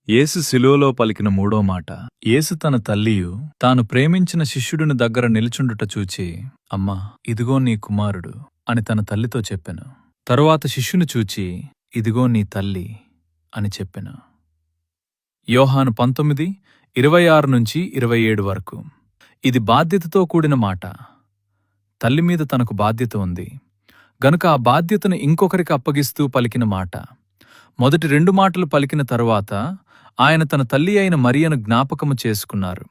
యేసు శిలువలో పలికిన మూడో మాట. యేసు తన తల్లియు తాను ప్రేమించిన శిష్యుడిని దగ్గర నిలుచుండుట చూచి, అమ్మా, ఇదిగో నీ కుమారుడు అని తన తల్లితో చెప్పెను. తరువాత శిష్యుని చూచి, ఇదిగో నీ తల్లి అని చెప్పెను. యోహాను 19:26-27 వరకు. ఇది బాధ్యతతో కూడిన మాట. తల్లి మీద తనకు బాధ్యత ఉంది గనుక ఆ బాధ్యతను ఇంకొకరికి అప్పగిస్తూ పలికిన మాట. మొదటి 2 మాటలు పలికిన తరువాత ఆయన తన తల్లి అయిన మరియను జ్ఞాపకము చేసుకున్నారు.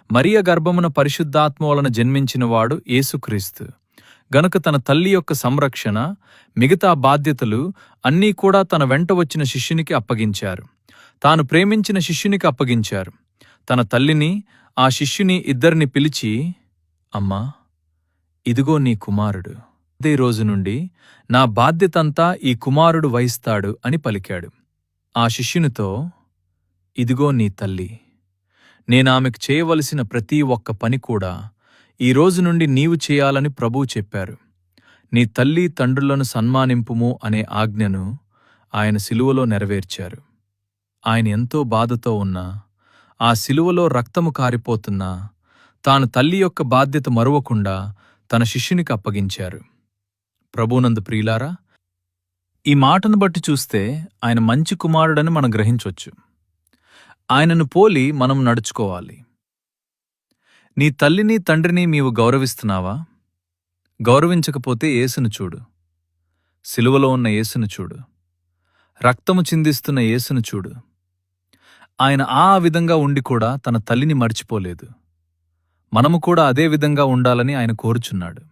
మరియ గర్భమున పరిశుద్ధాత్మ వలన జన్మించినవాడు యేసుక్రీస్తు గనుక తన తల్లి యొక్క సంరక్షణ, మిగతా బాధ్యతలు అన్నీ కూడా తన వెంట వచ్చిన శిష్యునికి అప్పగించారు. తాను ప్రేమించిన శిష్యునికి అప్పగించారు. తన తల్లిని, ఆ శిష్యుని ఇద్దరిని పిలిచి, అమ్మా, ఇదిగో నీ కుమారుడు. అదే రోజు నుండి నా బాధ్యతంతా ఈ కుమారుడు వహిస్తాడు అని పలికాడు. ఆ శిష్యునితో, ఇదిగో నీ తల్లి. నేనామెకు చేయవలసిన ప్రతి ఒక్క పని కూడా ఈ రోజు నుండి నీవు చేయాలని ప్రభువు చెప్పారు. నీ తల్లి తండ్రులను సన్మానింపుము అనే ఆజ్ఞను ఆయన శిలువలో నెరవేర్చారు. ఆయన ఎంతో బాధతో ఉన్నా, ఆ శిలువలో రక్తము కారిపోతున్నా, తాను తల్లి యొక్క బాధ్యత మరువకుండా తన శిష్యునికి అప్పగించారు. ప్రభువునందు ప్రియులారా, ఈ మాటను బట్టి చూస్తే ఆయన మంచి కుమారుడని మనం గ్రహించొచ్చు. ఆయనను పోలి మనం నడుచుకోవాలి. నీ తల్లిని తండ్రిని నీవు గౌరవిస్తున్నావా? గౌరవించకపోతే యేసును చూడు. శిలువలో ఉన్న యేసును చూడు. రక్తము చిందిస్తున్న యేసును చూడు. ఆయన ఆ విధంగా ఉండి కూడా తన తల్లిని మర్చిపోలేదు. మనము కూడా అదే విధంగా ఉండాలని ఆయన కోరుచున్నాడు.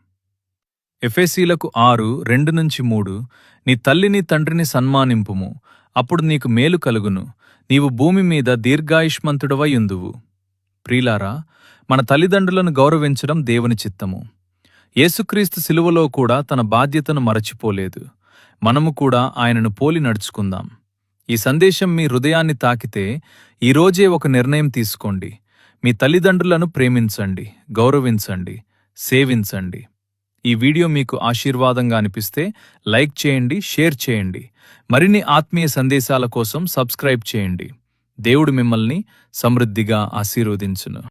ఎఫెసీలకు 6:2-3 నీ తల్లిని తండ్రిని సన్మానింపుము, అప్పుడు నీకు మేలు కలుగును, నీవు భూమి మీద దీర్ఘాయుష్మంతుడవై యుందువు. ప్రియులారా, మన తల్లిదండ్రులను గౌరవించడం దేవుని చిత్తము. యేసుక్రీస్తు శిలువలో కూడా తన బాధ్యతను మరచిపోలేదు. మనము కూడా ఆయనను పోలి నడుచుకుందాం. ఈ సందేశం మీ హృదయాన్ని తాకితే ఈరోజే ఒక నిర్ణయం తీసుకోండి. మీ తల్లిదండ్రులను ప్రేమించండి, గౌరవించండి, సేవించండి. ఈ వీడియో మీకు ఆశీర్వాదంగా అనిపిస్తే లైక్ చేయండి, షేర్ చేయండి. మరిన్ని ఆత్మీయ సందేశాల కోసం సబ్స్క్రైబ్ చేయండి. దేవుడు మిమ్మల్ని సమృద్ధిగా ఆశీర్వదించును.